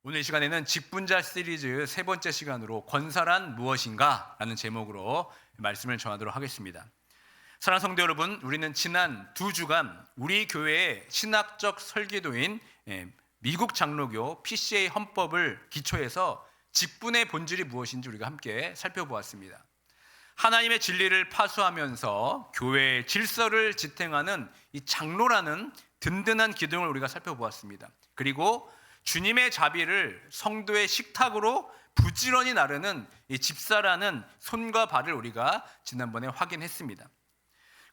오늘 이 시간에는 직분자 시리즈 세 번째 시간으로 권사란 무엇인가? 라는 제목으로 말씀을 전하도록 하겠습니다. 사랑하는 성도 여러분, 우리는 지난 2주간 우리 교회의 신학적 설계도인 미국 장로교 PCA 헌법을 기초해서 직분의 본질이 무엇인지 우리가 함께 살펴보았습니다. 하나님의 진리를 파수하면서 교회의 질서를 지탱하는 이 장로라는 든든한 기둥을 우리가 살펴보았습니다. 그리고 주님의 자비를 성도의 식탁으로 부지런히 나르는 이 집사라는 손과 발을 우리가 지난번에 확인했습니다.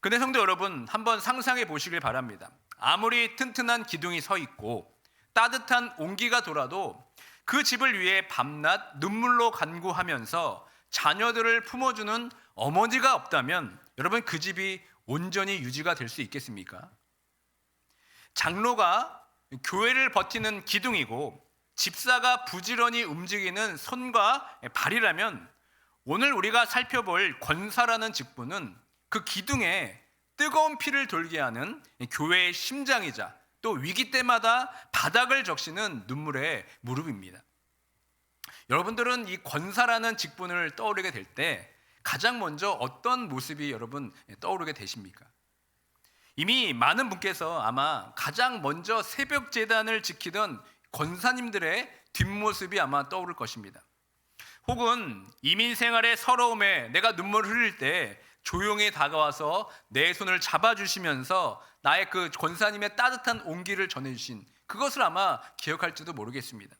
근데 성도 여러분, 한번 상상해 보시길 바랍니다. 아무리 튼튼한 기둥이 서 있고 따뜻한 온기가 돌아도 그 집을 위해 밤낮 눈물로 간구하면서 자녀들을 품어주는 어머니가 없다면 여러분, 그 집이 온전히 유지가 될 수 있겠습니까? 장로가 교회를 버티는 기둥이고 집사가 부지런히 움직이는 손과 발이라면 오늘 우리가 살펴볼 권사라는 직분은 그 기둥에 뜨거운 피를 돌게 하는 교회의 심장이자 또 위기 때마다 바닥을 적시는 눈물의 무릎입니다. 여러분들은 이 권사라는 직분을 떠오르게 될 때 가장 먼저 어떤 모습이 여러분 떠오르게 되십니까? 이미 많은 분께서 아마 가장 먼저 새벽 제단을 지키던 권사님들의 뒷모습이 아마 떠오를 것입니다. 혹은 이민 생활의 서러움에 내가 눈물을 흘릴 때 조용히 다가와서 내 손을 잡아주시면서 나의 그 권사님의 따뜻한 온기를 전해주신 그것을 아마 기억할지도 모르겠습니다.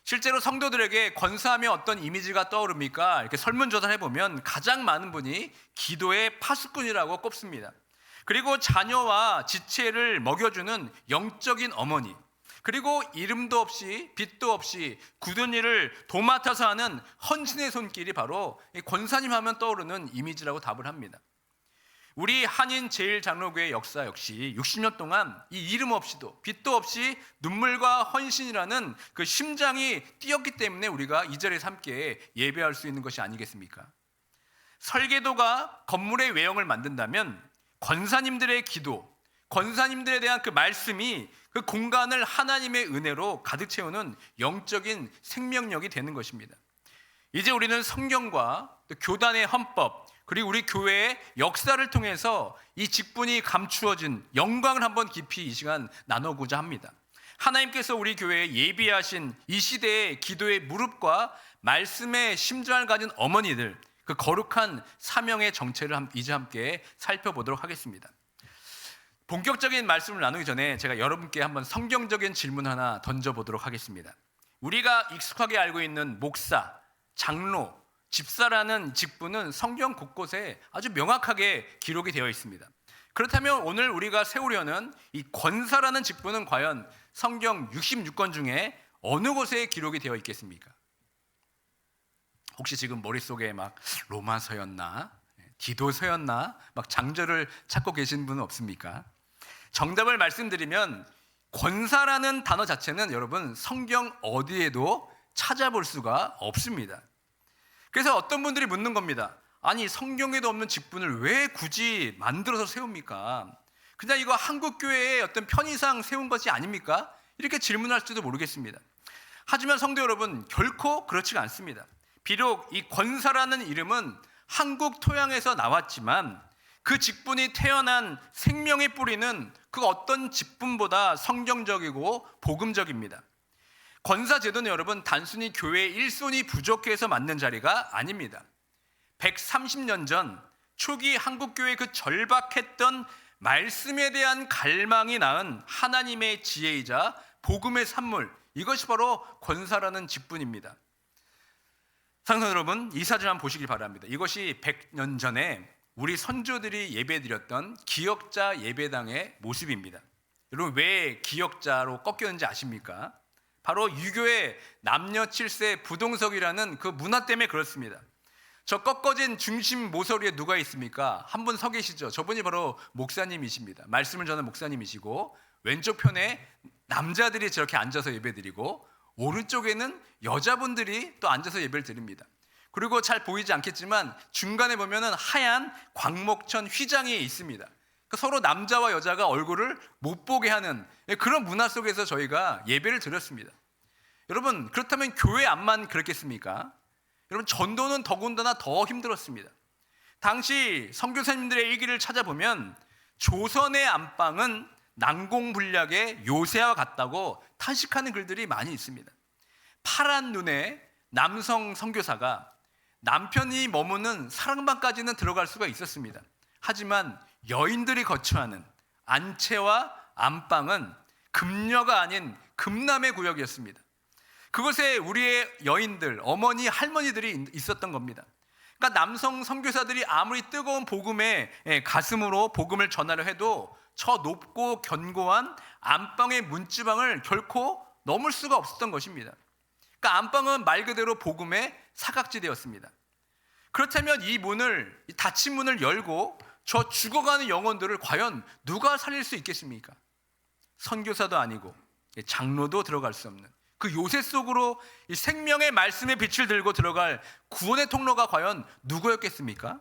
실제로 성도들에게 권사하면 어떤 이미지가 떠오릅니까? 이렇게 설문조사를 해보면 가장 많은 분이 기도의 파수꾼이라고 꼽습니다. 그리고 자녀와 지체를 먹여주는 영적인 어머니, 그리고 이름도 없이 빛도 없이 굳은 일을 도맡아서 하는 헌신의 손길이 바로 권사님 하면 떠오르는 이미지라고 답을 합니다. 우리 한인 제일장로교회 역사 역시 60년 동안 이 이름 없이도 빛도 없이 눈물과 헌신이라는 그 심장이 뛰었기 때문에 우리가 이 자리에서 함께 예배할 수 있는 것이 아니겠습니까? 설계도가 건물의 외형을 만든다면 권사님들의 기도, 권사님들에 대한 그 말씀이 그 공간을 하나님의 은혜로 가득 채우는 영적인 생명력이 되는 것입니다. 이제 우리는 성경과 또 교단의 헌법, 그리고 우리 교회의 역사를 통해서 이 직분이 감추어진 영광을 한번 깊이 이 시간 나누고자 합니다. 하나님께서 우리 교회에 예비하신 이 시대의 기도의 무릎과 말씀의 심장을 가진 어머니들, 그 거룩한 사명의 정체를 이제 함께 살펴보도록 하겠습니다. 본격적인 말씀을 나누기 전에 제가 여러분께 한번 성경적인 질문 하나 던져보도록 하겠습니다. 우리가 익숙하게 알고 있는 목사, 장로, 집사라는 직분은 성경 곳곳에 아주 명확하게 기록이 되어 있습니다. 그렇다면 오늘 우리가 세우려는 이 권사라는 직분은 과연 성경 66권 중에 어느 곳에 기록이 되어 있겠습니까? 혹시 지금 머릿속에 막 로마서였나 디도서였나 막 장절을 찾고 계신 분은 없습니까? 정답을 말씀드리면 권사라는 단어 자체는 여러분 성경 어디에도 찾아볼 수가 없습니다. 그래서 어떤 분들이 묻는 겁니다. 아니 성경에도 없는 직분을 왜 굳이 만들어서 세웁니까? 그냥 이거 한국교회의 어떤 편의상 세운 것이 아닙니까? 이렇게 질문할지도 모르겠습니다. 하지만 성도 여러분, 결코 그렇지가 않습니다. 비록 이 권사라는 이름은 한국 토양에서 나왔지만 그 직분이 태어난 생명의 뿌리는 그 어떤 직분보다 성경적이고 복음적입니다. 권사 제도는 여러분 단순히 교회의 일손이 부족해서 만든 자리가 아닙니다. 130년 전 초기 한국교회의 그 절박했던 말씀에 대한 갈망이 낳은 하나님의 지혜이자 복음의 산물, 이것이 바로 권사라는 직분입니다. 상선 여러분, 이 사진 한번 보시길 바랍니다. 이것이 100년 전에 우리 선조들이 예배드렸던 기역자 예배당의 모습입니다. 여러분 왜 기역자로 꺾였는지 아십니까? 바로 유교의 남녀 7세 부동석이라는 그 문화 때문에 그렇습니다. 저 꺾어진 중심 모서리에 누가 있습니까? 한 분 서 계시죠? 저분이 바로 목사님이십니다. 말씀을 전하는 목사님이시고 왼쪽 편에 남자들이 저렇게 앉아서 예배드리고 오른쪽에는 여자분들이 또 앉아서 예배를 드립니다. 그리고 잘 보이지 않겠지만 중간에 보면은 하얀 광목천 휘장이 있습니다. 서로 남자와 여자가 얼굴을 못 보게 하는 그런 문화 속에서 저희가 예배를 드렸습니다. 여러분, 그렇다면 교회 안만 그랬겠습니까? 여러분, 전도는 더군다나 더 힘들었습니다. 당시 선교사님들의 일기를 찾아보면 조선의 안방은 난공불락의 요새와 같다고 탄식하는 글들이 많이 있습니다. 파란 눈의 남성 선교사가 남편이 머무는 사랑방까지는 들어갈 수가 있었습니다. 하지만 여인들이 거처하는 안채와 안방은 금녀가 아닌 금남의 구역이었습니다. 그곳에 우리의 여인들, 어머니, 할머니들이 있었던 겁니다. 그러니까 남성 선교사들이 아무리 뜨거운 복음의 가슴으로 복음을 전하려 해도 저 높고 견고한 안방의 문지방을 결코 넘을 수가 없었던 것입니다. 그러니까 안방은 말 그대로 복음의 사각지대였습니다. 그렇다면 이 문을, 이 닫힌 문을 열고 저 죽어가는 영혼들을 과연 누가 살릴 수 있겠습니까? 선교사도 아니고 장로도 들어갈 수 없는 그 요새 속으로 이 생명의 말씀의 빛을 들고 들어갈 구원의 통로가 과연 누구였겠습니까?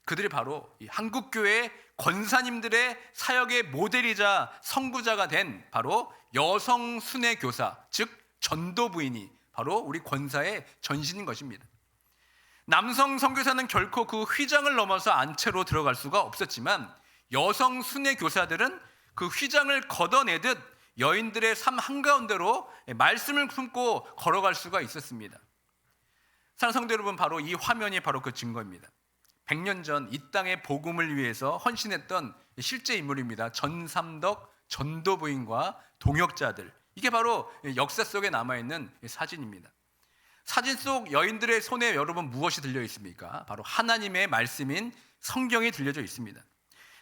그들이 바로 이 한국교회 권사님들의 사역의 모델이자 선구자가 된 바로 여성 순회 교사, 즉 전도부인이 바로 우리 권사의 전신인 것입니다. 남성 선교사는 결코 그 휘장을 넘어서 안채로 들어갈 수가 없었지만 여성 순회 교사들은 그 휘장을 걷어내듯 여인들의 삶 한가운데로 말씀을 품고 걸어갈 수가 있었습니다. 사랑하는 성도 여러분, 바로 이 화면이 바로 그 증거입니다. 100년 전 이 땅의 복음을 위해서 헌신했던 실제 인물입니다. 전삼덕 전도부인과 동역자들, 이게 바로 역사 속에 남아있는 사진입니다. 사진 속 여인들의 손에 여러분 무엇이 들려 있습니까? 바로 하나님의 말씀인 성경이 들려져 있습니다.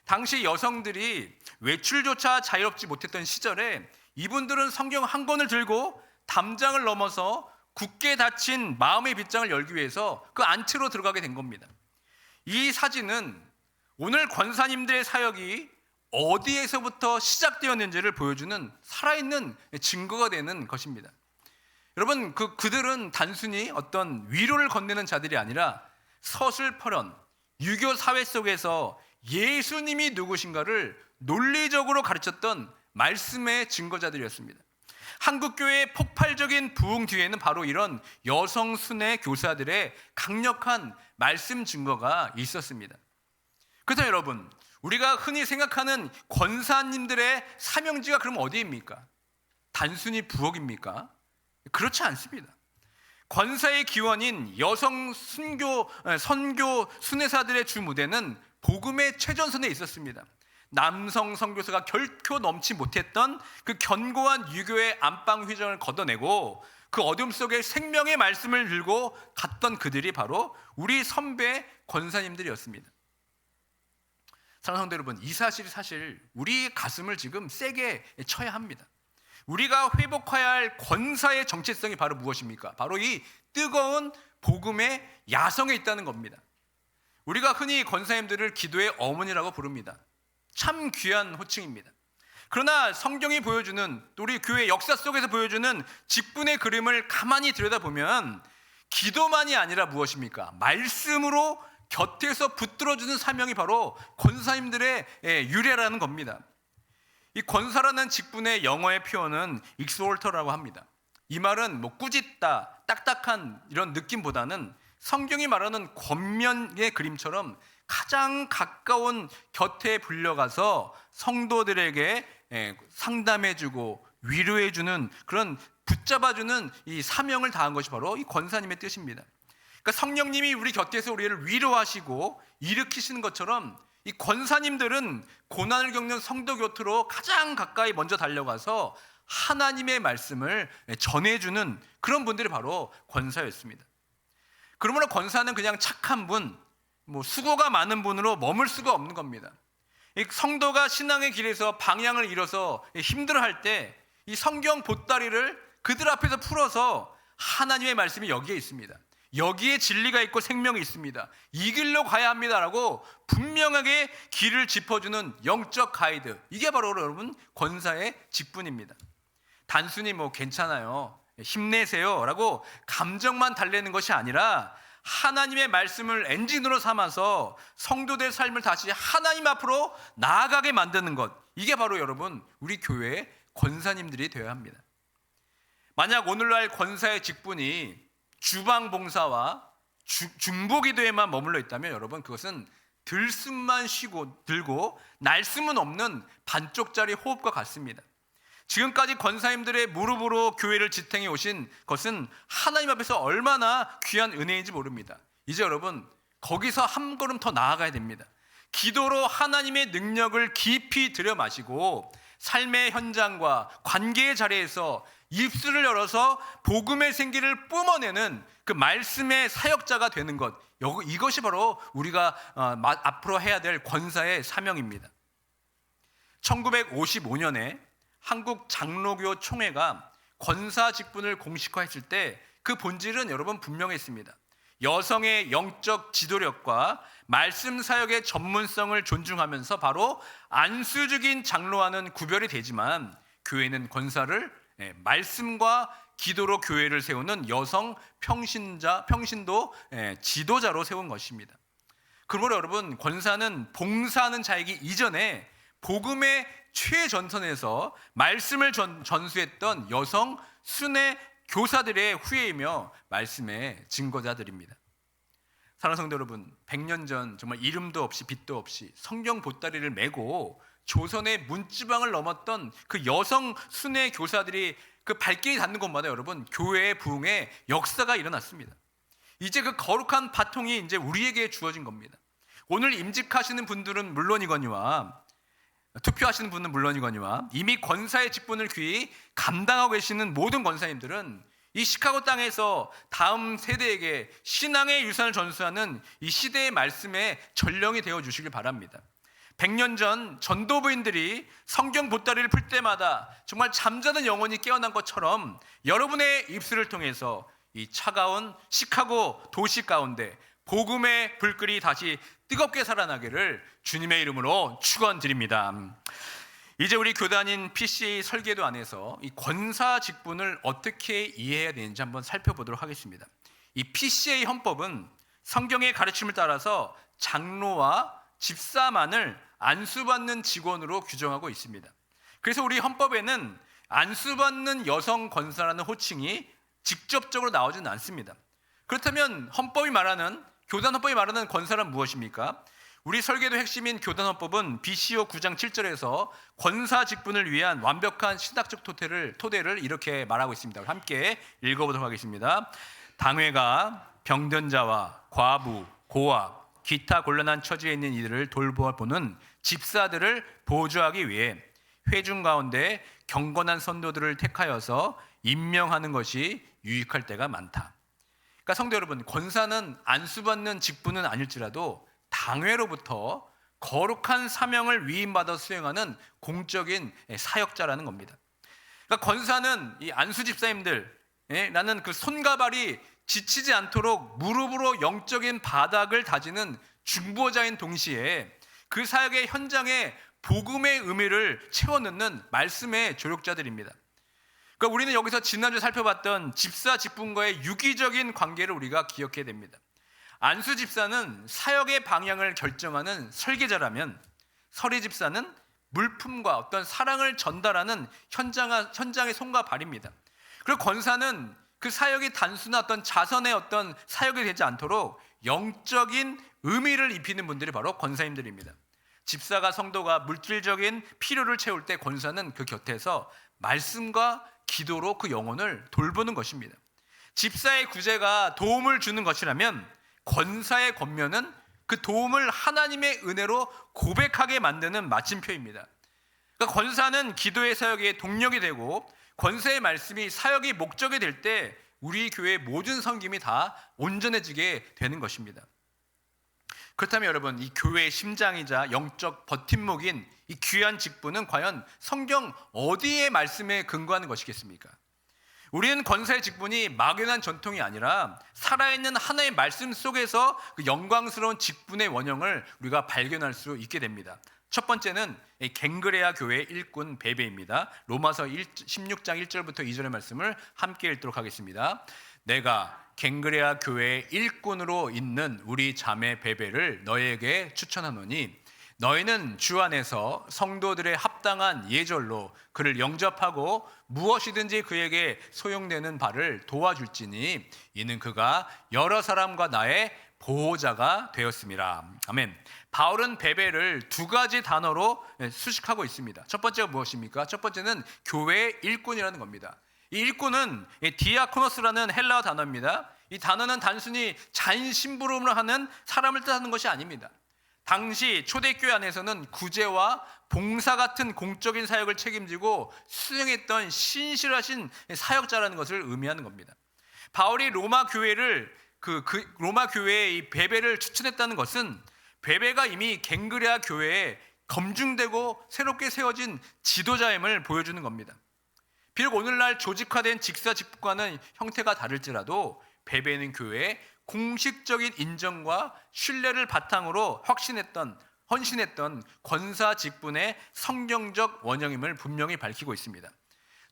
당시 여성들이 외출조차 자유롭지 못했던 시절에 이분들은 성경 한 권을 들고 담장을 넘어서 굳게 닫힌 마음의 빗장을 열기 위해서 그 안채로 들어가게 된 겁니다. 이 사진은 오늘 권사님들의 사역이 어디에서부터 시작되었는지를 보여주는 살아있는 증거가 되는 것입니다. 여러분, 그들은 단순히 어떤 위로를 건네는 자들이 아니라 서슬퍼런 유교 사회 속에서 예수님이 누구신가를 논리적으로 가르쳤던 말씀의 증거자들이었습니다. 한국교회의 폭발적인 부흥 뒤에는 바로 이런 여성 순회 교사들의 강력한 말씀 증거가 있었습니다. 그렇다면 여러분, 우리가 흔히 생각하는 권사님들의 사명지가 그럼 어디입니까? 단순히 부엌입니까? 그렇지 않습니다. 권사의 기원인 여성 선교 순회사들의 주 무대는 복음의 최전선에 있었습니다. 남성 선교사가 결코 넘지 못했던 그 견고한 유교의 안방 휘장을 걷어내고 그 어둠 속에 생명의 말씀을 들고 갔던 그들이 바로 우리 선배 권사님들이었습니다. 사랑하는 성도 여러분, 이 사실이 사실 우리 가슴을 지금 세게 쳐야 합니다. 우리가 회복해야 할 권사의 정체성이 바로 무엇입니까? 바로 이 뜨거운 복음의 야성에 있다는 겁니다. 우리가 흔히 권사님들을 기도의 어머니라고 부릅니다. 참 귀한 호칭입니다. 그러나 성경이 보여주는, 또 우리 교회 역사 속에서 보여주는 직분의 그림을 가만히 들여다보면 기도만이 아니라 무엇입니까? 말씀으로 곁에서 붙들어주는 사명이 바로 권사님들의 유래라는 겁니다. 이 권사라는 직분의 영어의 표현은 exhorter라고 합니다. 이 말은 꾸짖다, 딱딱한 이런 느낌보다는 성경이 말하는 권면의 그림처럼 가장 가까운 곁에 불려가서 성도들에게 상담해주고 위로해주는, 그런 붙잡아주는 이 사명을 다한 것이 바로 이 권사님의 뜻입니다. 그러니까 성령님이 우리 곁에서 우리를 위로하시고 일으키시는 것처럼 이 권사님들은 고난을 겪는 성도 곁으로 가장 가까이 먼저 달려가서 하나님의 말씀을 전해주는 그런 분들이 바로 권사였습니다. 그러므로 권사는 그냥 착한 분, 수고가 많은 분으로 머물 수가 없는 겁니다. 이 성도가 신앙의 길에서 방향을 잃어서 힘들어할 때 이 성경 보따리를 그들 앞에서 풀어서 하나님의 말씀이 여기에 있습니다. 여기에 진리가 있고 생명이 있습니다. 이 길로 가야 합니다라고 분명하게 길을 짚어주는 영적 가이드, 이게 바로 여러분 권사의 직분입니다. 단순히 괜찮아요, 힘내세요 라고 감정만 달래는 것이 아니라 하나님의 말씀을 엔진으로 삼아서 성도들의 삶을 다시 하나님 앞으로 나아가게 만드는 것, 이게 바로 여러분 우리 교회의 권사님들이 되어야 합니다. 만약 오늘날 권사의 직분이 주방 봉사와 중보 기도에만 머물러 있다면 여러분, 그것은 들숨만 들고 날숨은 없는 반쪽짜리 호흡과 같습니다. 지금까지 권사님들의 무릎으로 교회를 지탱해 오신 것은 하나님 앞에서 얼마나 귀한 은혜인지 모릅니다. 이제 여러분, 거기서 한 걸음 더 나아가야 됩니다. 기도로 하나님의 능력을 깊이 들여 마시고 삶의 현장과 관계의 자리에서 입술을 열어서 복음의 생기를 뿜어내는 그 말씀의 사역자가 되는 것, 이것이 바로 우리가 앞으로 해야 될 권사의 사명입니다. 1955년에 한국 장로교 총회가 권사 직분을 공식화했을 때 그 본질은 여러분 분명했습니다. 여성의 영적 지도력과 말씀 사역의 전문성을 존중하면서 바로 안수적인 장로와는 구별이 되지만 교회는 권사를 말씀과 기도로 교회를 세우는 여성 평신도 지도자로 세운 것입니다. 그러므로 여러분, 권사는 봉사하는 자이기 이전에 복음의 최전선에서 말씀을 전수했던 여성 순회 교사들의 후예이며 말씀의 증거자들입니다. 사랑하는 성도 여러분, 100년 전 정말 이름도 없이 빛도 없이 성경 보따리를 메고 조선의 문지방을 넘었던 그 여성 순회 교사들이 그 발길이 닿는 곳마다 여러분, 교회의 부흥의 역사가 일어났습니다. 이제 그 거룩한 바통이 이제 우리에게 주어진 겁니다. 오늘 임직하시는 분들은 물론이거니와 투표하시는 분은 물론이거니와 이미 권사의 직분을 귀히 감당하고 계시는 모든 권사님들은 이 시카고 땅에서 다음 세대에게 신앙의 유산을 전수하는 이 시대의 말씀의 전령이 되어 주시길 바랍니다. 100년 전 전도부인들이 성경 보따리를 풀 때마다 정말 잠자는 영혼이 깨어난 것처럼 여러분의 입술을 통해서 이 차가운 시카고 도시 가운데 복음의 불길이 다시 뜨겁게 살아나기를 주님의 이름으로 축원드립니다. 이제 우리 교단인 PCA 설계도 안에서 이 권사 직분을 어떻게 이해해야 되는지 한번 살펴보도록 하겠습니다. 이 PCA 헌법은 성경의 가르침을 따라서 장로와 집사만을 안수받는 직원으로 규정하고 있습니다. 그래서 우리 헌법에는 안수받는 여성 권사라는 호칭이 직접적으로 나오지는 않습니다. 그렇다면 교단 헌법이 말하는 권사란 무엇입니까? 우리 설계도 핵심인 교단 헌법은 BCO 9장 7절에서 권사 직분을 위한 완벽한 신학적 토대를 이렇게 말하고 있습니다. 함께 읽어보도록 하겠습니다. 당회가 병든 자와 과부, 고아, 기타 곤란한 처지에 있는 이들을 돌보는 집사들을 보조하기 위해 회중 가운데 경건한 선도들을 택하여서 임명하는 것이 유익할 때가 많다. 그러니까 성도 여러분, 권사는 안수받는 직분은 아닐지라도 당회로부터 거룩한 사명을 위임받아 수행하는 공적인 사역자라는 겁니다. 그러니까 권사는 이 안수 집사님들라는 그 손과 발이 지치지 않도록 무릎으로 영적인 바닥을 다지는 중보자인 동시에 그 사역의 현장에 복음의 의미를 채워넣는 말씀의 조력자들입니다. 그러니까 우리는 여기서 지난주에 살펴봤던 집사 직분과의 유기적인 관계를 우리가 기억해야 됩니다. 안수 집사는 사역의 방향을 결정하는 설계자라면 서리 집사는 물품과 어떤 사랑을 전달하는 현장의 손과 발입니다. 그리고 권사는 그 사역이 단순한 어떤 자선의 어떤 사역이 되지 않도록 영적인 의미를 입히는 분들이 바로 권사님들입니다. 집사가 성도가 물질적인 필요를 채울 때 권사는 그 곁에서 말씀과 기도로 그 영혼을 돌보는 것입니다. 집사의 구제가 도움을 주는 것이라면 권사의 권면은 그 도움을 하나님의 은혜로 고백하게 만드는 마침표입니다. 그러니까 권사는 기도의 사역의 동력이 되고 권사의 말씀이 사역의 목적이 될 때 우리 교회의 모든 섬김이 다 온전해지게 되는 것입니다. 그렇다면 여러분, 이 교회의 심장이자 영적 버팀목인 이 귀한 직분은 과연 성경 어디에 말씀에 근거하는 것이겠습니까? 우리는 권사의 직분이 막연한 전통이 아니라 살아있는 하나의 말씀 속에서 그 영광스러운 직분의 원형을 우리가 발견할 수 있게 됩니다. 첫 번째는 갱그레아 교회의 일꾼 베베입니다. 로마서 16장 1절부터 2절의 말씀을 함께 읽도록 하겠습니다. 내가 갱그레아 교회의 일꾼으로 있는 우리 자매 베베를 너에게 추천하노니 너희는 주 안에서 성도들의 합당한 예절로 그를 영접하고 무엇이든지 그에게 소용되는 바를 도와줄지니 이는 그가 여러 사람과 나의 보호자가 되었습니다. 아멘. 바울은 베베를 두 가지 단어로 수식하고 있습니다. 첫 번째가 무엇입니까? 첫 번째는 교회의 일꾼이라는 겁니다. 이 일꾼은 디아코노스라는 헬라어 단어입니다. 이 단어는 단순히 잔심부름을 하는 사람을 뜻하는 것이 아닙니다. 당시 초대교회 안에서는 구제와 봉사 같은 공적인 사역을 책임지고 수행했던 신실하신 사역자라는 것을 의미하는 겁니다. 바울이 로마 교회를 로마 교회의 이 베베를 추천했다는 것은 베베가 이미 갱그레아 교회에 검증되고 새롭게 세워진 지도자임을 보여주는 겁니다. 비록 오늘날 조직화된 직사 직분과는 형태가 다를지라도 베베는 교회의 공식적인 인정과 신뢰를 바탕으로 헌신했던 권사 직분의 성경적 원형임을 분명히 밝히고 있습니다.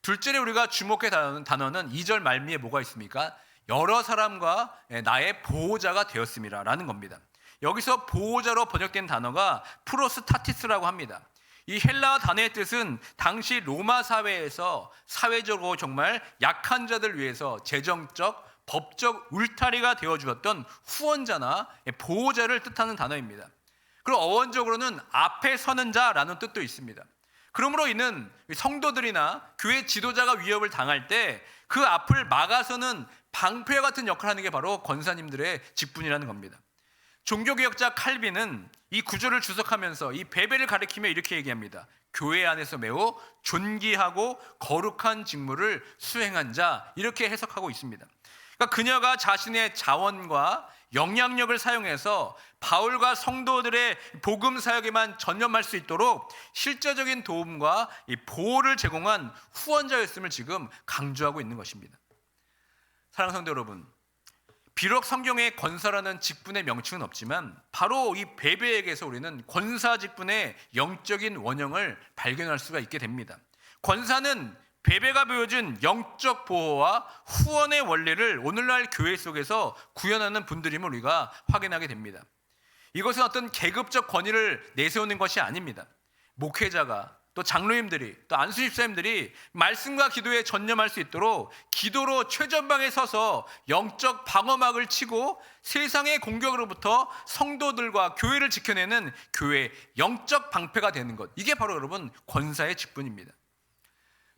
둘째로 우리가 주목해야 하는 단어는 2절 말미에 뭐가 있습니까? 여러 사람과 나의 보호자가 되었습니다 라는 겁니다. 여기서 보호자로 번역된 단어가 프로스타티스라고 합니다. 이 헬라어 단어의 뜻은 당시 로마 사회에서 사회적으로 정말 약한 자들 위해서 재정적, 법적 울타리가 되어주었던 후원자나 보호자를 뜻하는 단어입니다. 그리고 어원적으로는 앞에 서는 자라는 뜻도 있습니다. 그러므로 이는 성도들이나 교회 지도자가 위협을 당할 때 그 앞을 막아서는 방패와 같은 역할을 하는 게 바로 권사님들의 직분이라는 겁니다. 종교개혁자 칼빈은 이 구조를 주석하면서 이 베베를 가리키며 이렇게 얘기합니다. 교회 안에서 매우 존귀하고 거룩한 직무를 수행한 자, 이렇게 해석하고 있습니다. 그러니까 그녀가 자신의 자원과 영향력을 사용해서 바울과 성도들의 복음 사역에만 전념할 수 있도록 실제적인 도움과 이 보호를 제공한 후원자였음을 지금 강조하고 있는 것입니다. 사랑하는 성도 여러분, 비록 성경에 권사라는 직분의 명칭은 없지만 바로 이 베베에게서 우리는 권사 직분의 영적인 원형을 발견할 수가 있게 됩니다. 권사는 베베가 보여준 영적 보호와 후원의 원리를 오늘날 교회 속에서 구현하는 분들임을 우리가 확인하게 됩니다. 이것은 어떤 계급적 권위를 내세우는 것이 아닙니다. 목회자가 또 장로님들이 또 안수집사님들이 말씀과 기도에 전념할 수 있도록 기도로 최전방에 서서 영적 방어막을 치고 세상의 공격으로부터 성도들과 교회를 지켜내는 교회의 영적 방패가 되는 것, 이게 바로 여러분 권사의 직분입니다.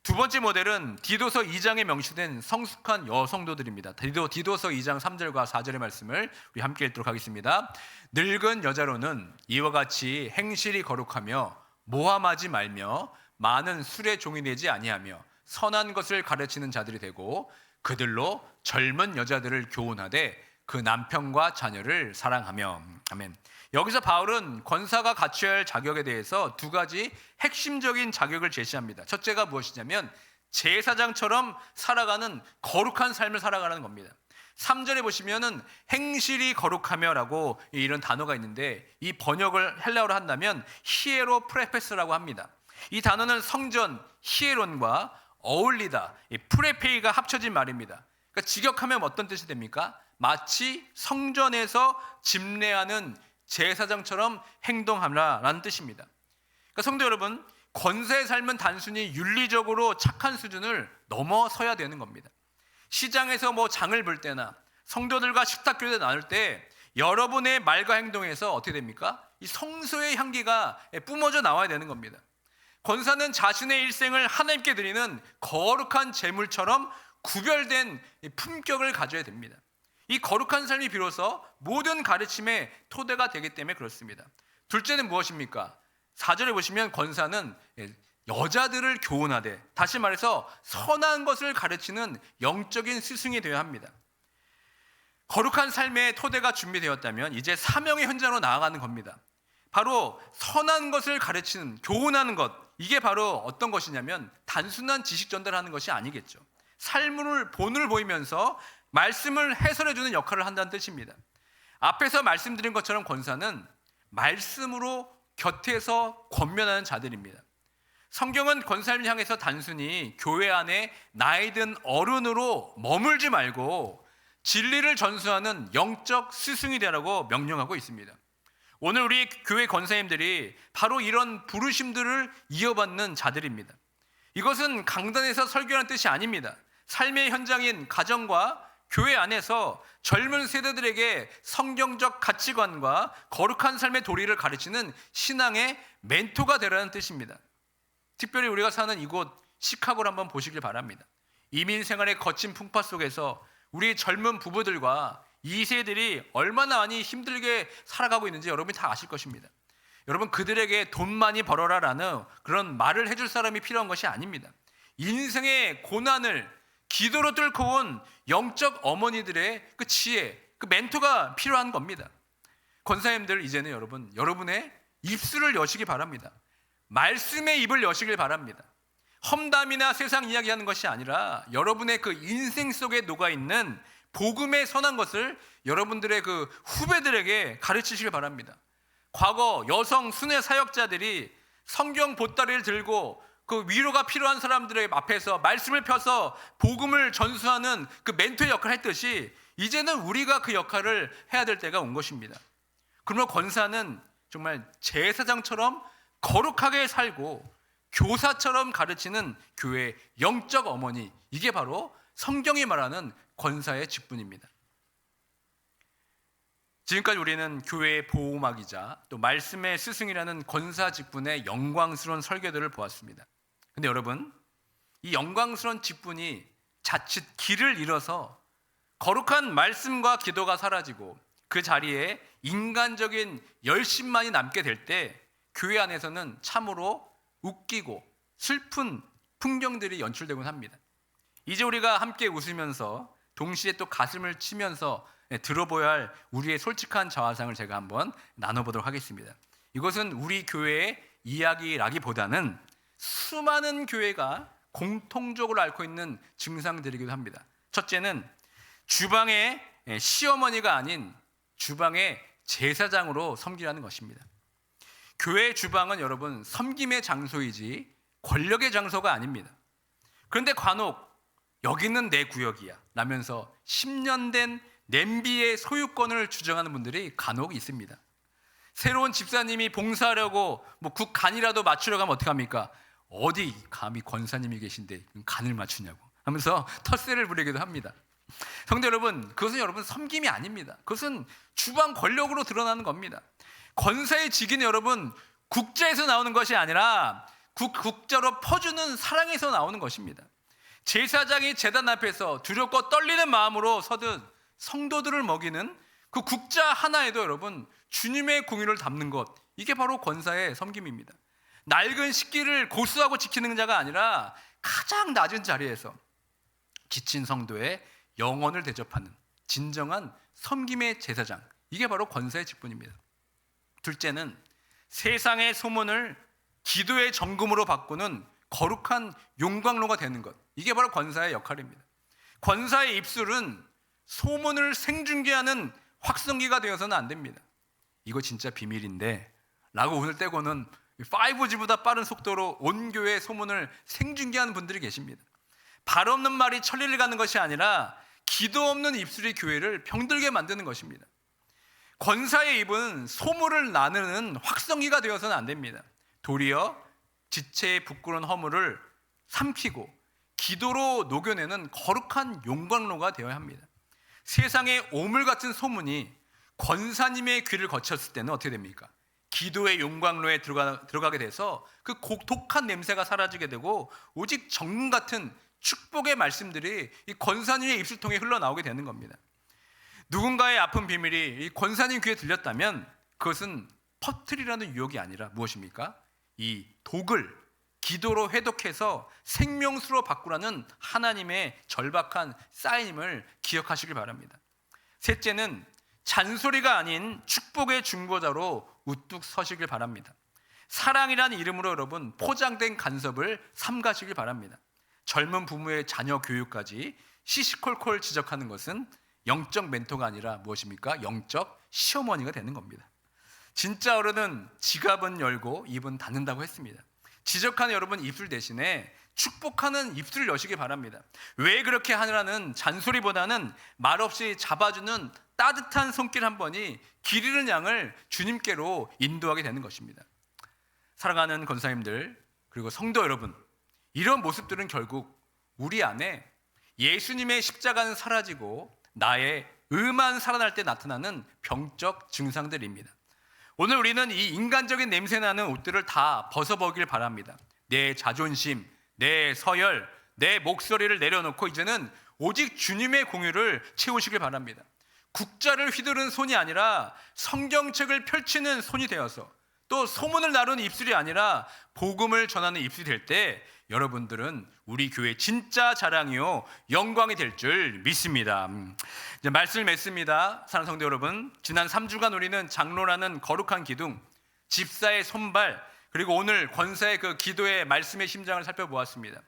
두 번째 모델은 디도서 2장에 명시된 성숙한 여성도들입니다. 디도서 2장 3절과 4절의 말씀을 우리 함께 읽도록 하겠습니다. 늙은 여자로는 이와 같이 행실이 거룩하며 모함하지 말며 많은 술에 종이 되지 아니하며 선한 것을 가르치는 자들이 되고 그들로 젊은 여자들을 교훈하되 그 남편과 자녀를 사랑하며. 아멘. 여기서 바울은 권사가 갖춰야 할 자격에 대해서 두 가지 핵심적인 자격을 제시합니다. 첫째가 무엇이냐면 제사장처럼 살아가는 거룩한 삶을 살아가는 겁니다. 3절에 보시면은 행실이 거룩하며라고 이런 단어가 있는데 이 번역을 헬라어로 한다면 히에로 프레페스라고 합니다. 이 단어는 성전 히에론과 어울리다, 프레페이가 합쳐진 말입니다. 그러니까 직역하면 어떤 뜻이 됩니까? 마치 성전에서 집례하는 제사장처럼 행동하라라는 뜻입니다. 그러니까 성도 여러분, 권사의 삶은 단순히 윤리적으로 착한 수준을 넘어서야 되는 겁니다. 시장에서 장을 볼 때나 성도들과 식탁 교제 나눌 때 여러분의 말과 행동에서 어떻게 됩니까? 이 성소의 향기가 뿜어져 나와야 되는 겁니다. 권사는 자신의 일생을 하나님께 드리는 거룩한 제물처럼 구별된 품격을 가져야 됩니다. 이 거룩한 삶이 비로소 모든 가르침의 토대가 되기 때문에 그렇습니다. 둘째는 무엇입니까? 4절에 보시면 권사는 여자들을 교훈하되, 다시 말해서 선한 것을 가르치는 영적인 스승이 되어야 합니다. 거룩한 삶의 토대가 준비되었다면 이제 사명의 현장으로 나아가는 겁니다. 바로 선한 것을 가르치는, 교훈하는 것, 이게 바로 어떤 것이냐면 단순한 지식 전달하는 것이 아니겠죠. 삶을 본을 보이면서 말씀을 해설해주는 역할을 한다는 뜻입니다. 앞에서 말씀드린 것처럼 권사는 말씀으로 곁에서 권면하는 자들입니다. 성경은 권사를 향해서 단순히 교회 안에 나이 든 어른으로 머물지 말고 진리를 전수하는 영적 스승이 되라고 명령하고 있습니다. 오늘 우리 교회 권사님들이 바로 이런 부르심들을 이어받는 자들입니다. 이것은 강단에서 설교하는 뜻이 아닙니다. 삶의 현장인 가정과 교회 안에서 젊은 세대들에게 성경적 가치관과 거룩한 삶의 도리를 가르치는 신앙의 멘토가 되라는 뜻입니다. 특별히 우리가 사는 이곳 시카고를 한번 보시길 바랍니다. 이민 생활의 거친 풍파 속에서 우리 젊은 부부들과 2세들이 얼마나 많이 힘들게 살아가고 있는지 여러분이 다 아실 것입니다. 여러분, 그들에게 돈 많이 벌어라라는 그런 말을 해줄 사람이 필요한 것이 아닙니다. 인생의 고난을 기도로 뚫고 온 영적 어머니들의 그 지혜, 그 멘토가 필요한 겁니다. 권사님들, 이제는 여러분의 입술을 여시기 바랍니다. 말씀의 입을 여시길 바랍니다. 험담이나 세상 이야기하는 것이 아니라 여러분의 그 인생 속에 녹아있는 복음의 선한 것을 여러분들의 그 후배들에게 가르치시길 바랍니다. 과거 여성 순회 사역자들이 성경 보따리를 들고 그 위로가 필요한 사람들의 앞에서 말씀을 펴서 복음을 전수하는 그 멘토의 역할을 했듯이 이제는 우리가 그 역할을 해야 될 때가 온 것입니다. 그러면 권사는 정말 제사장처럼 거룩하게 살고 교사처럼 가르치는 교회의 영적 어머니, 이게 바로 성경이 말하는 권사의 직분입니다. 지금까지 우리는 교회의 보호막이자 또 말씀의 스승이라는 권사 직분의 영광스러운 설교들을 보았습니다. 근데 여러분, 이 영광스러운 직분이 자칫 길을 잃어서 거룩한 말씀과 기도가 사라지고 그 자리에 인간적인 열심만이 남게 될 때 교회 안에서는 참으로 웃기고 슬픈 풍경들이 연출되곤 합니다. 이제 우리가 함께 웃으면서 동시에 또 가슴을 치면서 들어보아야 할 우리의 솔직한 자화상을 제가 한번 나눠보도록 하겠습니다. 이것은 우리 교회의 이야기라기보다는 수많은 교회가 공통적으로 앓고 있는 증상들이기도 합니다. 첫째는 주방의 시어머니가 아닌 주방의 제사장으로 섬기라는 것입니다. 교회 주방은 여러분 섬김의 장소이지 권력의 장소가 아닙니다. 그런데 간혹 여기는 내 구역이야 라면서 10년 된 냄비의 소유권을 주장하는 분들이 간혹 있습니다. 새로운 집사님이 봉사하려고 국 간이라도 맞추려 가면 어떡합니까? 어디 감히 권사님이 계신데 간을 맞추냐고 하면서 텃세를 부리기도 합니다. 성도 여러분, 그것은 여러분 섬김이 아닙니다. 그것은 주방 권력으로 드러나는 겁니다. 권사의 직위는 여러분 국자에서 나오는 것이 아니라 국자로 퍼주는 사랑에서 나오는 것입니다. 제사장이 제단 앞에서 두렵고 떨리는 마음으로 서든 성도들을 먹이는 그 국자 하나에도 여러분 주님의 공의를 담는 것, 이게 바로 권사의 섬김입니다. 낡은 식기를 고수하고 지키는 자가 아니라 가장 낮은 자리에서 지친 성도의 영혼을 대접하는 진정한 섬김의 제사장, 이게 바로 권사의 직분입니다. 둘째는 세상의 소문을 기도의 정금으로 바꾸는 거룩한 용광로가 되는 것, 이게 바로 권사의 역할입니다. 권사의 입술은 소문을 생중계하는 확성기가 되어서는 안 됩니다. 이거 진짜 비밀인데 라고 오늘 떼고는 5G보다 빠른 속도로 온 교회의 소문을 생중계하는 분들이 계십니다. 발 없는 말이 천리를 가는 것이 아니라 기도 없는 입술이 교회를 병들게 만드는 것입니다. 권사의 입은 소문을 나누는 확성기가 되어서는 안 됩니다. 도리어 지체의 부끄러운 허물을 삼키고 기도로 녹여내는 거룩한 용광로가 되어야 합니다. 세상의 오물 같은 소문이 권사님의 귀를 거쳤을 때는 어떻게 됩니까? 기도의 용광로에 들어가게 돼서 그 독한 냄새가 사라지게 되고 오직 정금 같은 축복의 말씀들이 이 권사님의 입술 통해 흘러나오게 되는 겁니다. 누군가의 아픈 비밀이 이 권사님 귀에 들렸다면 그것은 퍼트리라는 유혹이 아니라 무엇입니까? 이 독을 기도로 회독해서 생명수로 바꾸라는 하나님의 절박한 사인임을 기억하시길 바랍니다. 셋째는 잔소리가 아닌 축복의 중보자로 우뚝 서시길 바랍니다. 사랑이라는 이름으로 여러분 포장된 간섭을 삼가시길 바랍니다. 젊은 부모의 자녀 교육까지 시시콜콜 지적하는 것은 영적 멘토가 아니라 무엇입니까? 영적 시어머니가 되는 겁니다. 진짜 어른은 지갑은 열고 입은 닫는다고 했습니다. 지적하는 여러분 입술 대신에 축복하는 입술을 여시기 바랍니다. 왜 그렇게 하느라는 잔소리보다는 말없이 잡아주는 따뜻한 손길 한 번이 길 잃은 양을 주님께로 인도하게 되는 것입니다. 사랑하는 권사님들, 그리고 성도 여러분, 이런 모습들은 결국 우리 안에 예수님의 십자가는 사라지고 나의 의만 살아날 때 나타나는 병적 증상들입니다. 오늘 우리는 이 인간적인 냄새나는 옷들을 다 벗어보길 바랍니다. 내 자존심, 내 서열, 내 목소리를 내려놓고 이제는 오직 주님의 공유를 채우시길 바랍니다. 국자를 휘두른 손이 아니라 성경책을 펼치는 손이 되어서, 또 소문을 나누는 입술이 아니라 복음을 전하는 입술이 될 때 여러분들은 우리 교회 진짜 자랑이요 영광이 될 줄 믿습니다. 이제 말씀을 맺습니다. 사랑하는 성도 여러분, 지난 3주간 우리는 장로라는 거룩한 기둥, 집사의 손발, 그리고 오늘 권사의 그 기도의 말씀의 심장을 살펴보았습니다.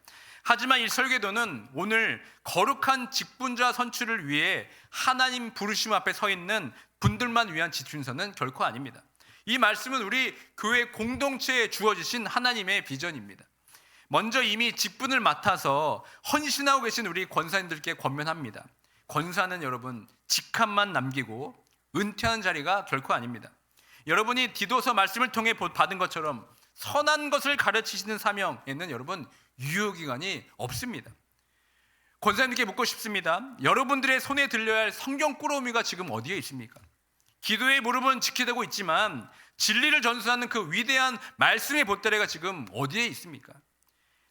하지만 이 설교도는 오늘 거룩한 직분자 선출을 위해 하나님 부르심 앞에 서 있는 분들만 위한 지춘서는 결코 아닙니다. 이 말씀은 우리 교회 공동체에 주어지신 하나님의 비전입니다. 먼저 이미 직분을 맡아서 헌신하고 계신 우리 권사님들께 권면합니다. 권사는 여러분 직함만 남기고 은퇴하는 자리가 결코 아닙니다. 여러분이 디도서 말씀을 통해 받은 것처럼 선한 것을 가르치시는 사명에는 여러분 유효기간이 없습니다. 권사님께 묻고 싶습니다. 여러분들의 손에 들려야 할 성경 꾸러미가 지금 어디에 있습니까? 기도의 무릎은 지키되고 있지만 진리를 전수하는 그 위대한 말씀의 보따리가 지금 어디에 있습니까?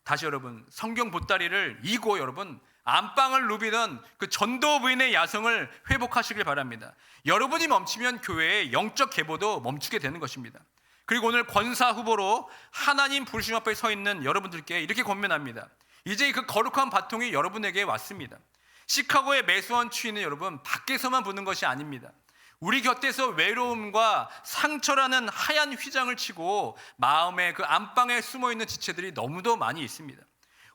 다시 여러분, 성경 보따리를 이고 여러분 안방을 누비던 그 전도 부인의 야성을 회복하시길 바랍니다. 여러분이 멈추면 교회의 영적 계보도 멈추게 되는 것입니다. 그리고 오늘 권사 후보로 하나님 부르심 앞에 서 있는 여러분들께 이렇게 권면합니다. 이제 그 거룩한 바통이 여러분에게 왔습니다. 시카고의 매수원 추위는 여러분 밖에서만 부는 것이 아닙니다. 우리 곁에서 외로움과 상처라는 하얀 휘장을 치고 마음의 그 안방에 숨어있는 지체들이 너무도 많이 있습니다.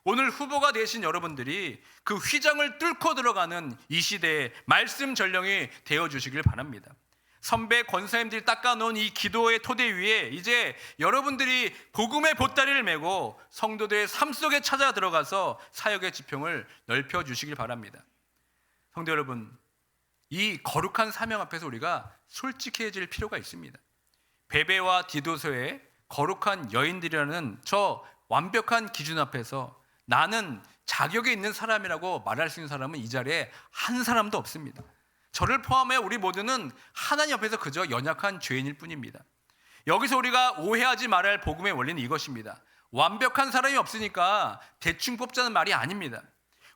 오늘 후보가 되신 여러분들이 그 휘장을 뚫고 들어가는 이 시대의 말씀 전령이 되어주시길 바랍니다. 선배 권사님들이 닦아놓은 이 기도의 토대 위에 이제 여러분들이 복음의 보따리를 메고 성도들의 삶 속에 찾아 들어가서 사역의 지평을 넓혀주시길 바랍니다. 성도 여러분, 이 거룩한 사명 앞에서 우리가 솔직해질 필요가 있습니다. 베베와 디도서의 거룩한 여인들이라는 저 완벽한 기준 앞에서 나는 자격이 있는 사람이라고 말할 수 있는 사람은 이 자리에 한 사람도 없습니다. 저를 포함해 우리 모두는 하나님 앞에서 그저 연약한 죄인일 뿐입니다. 여기서 우리가 오해하지 말아야 할 복음의 원리는 이것입니다. 완벽한 사람이 없으니까 대충 뽑자는 말이 아닙니다.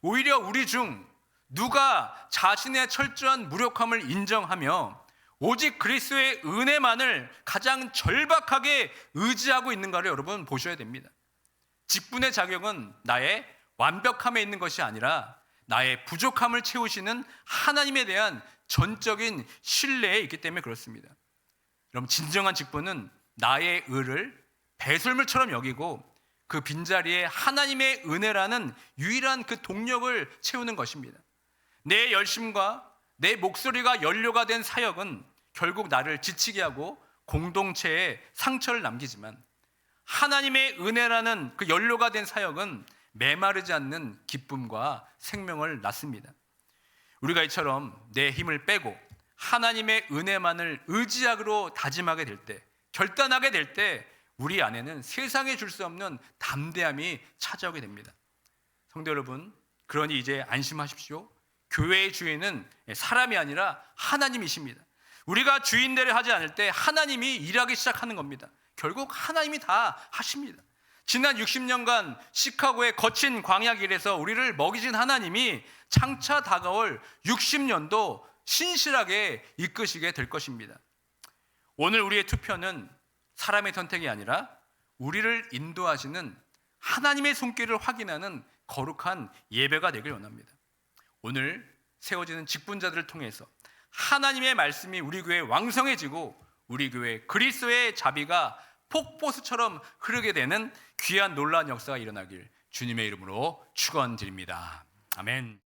오히려 우리 중 누가 자신의 철저한 무력함을 인정하며 오직 그리스도의 은혜만을 가장 절박하게 의지하고 있는가를 여러분 보셔야 됩니다. 직분의 자격은 나의 완벽함에 있는 것이 아니라 나의 부족함을 채우시는 하나님에 대한 전적인 신뢰에 있기 때문에 그렇습니다. 여러분, 진정한 직분은 나의 의를 배설물처럼 여기고 그 빈자리에 하나님의 은혜라는 유일한 그 동력을 채우는 것입니다. 내 열심과 내 목소리가 연료가 된 사역은 결국 나를 지치게 하고 공동체에 상처를 남기지만 하나님의 은혜라는 그 연료가 된 사역은 메마르지 않는 기쁨과 생명을 낳습니다. 우리가 이처럼 내 힘을 빼고 하나님의 은혜만을 의지하기로 다짐하게 될 때, 결단하게 될 때 우리 안에는 세상에 줄 수 없는 담대함이 찾아오게 됩니다. 성도 여러분, 그러니 이제 안심하십시오. 교회의 주인은 사람이 아니라 하나님이십니다. 우리가 주인대로 하지 않을 때 하나님이 일하기 시작하는 겁니다. 결국 하나님이 다 하십니다. 지난 60년간 시카고의 거친 광야 길에서 우리를 먹이신 하나님이 장차 다가올 60년도 신실하게 이끄시게 될 것입니다. 오늘 우리의 투표는 사람의 선택이 아니라 우리를 인도하시는 하나님의 손길을 확인하는 거룩한 예배가 되길 원합니다. 오늘 세워지는 직분자들을 통해서 하나님의 말씀이 우리 교회에 왕성해지고 우리 교회 그리스도의 자비가 폭포수처럼 흐르게 되는 귀한 놀라운 역사가 일어나길 주님의 이름으로 축원드립니다. 아멘.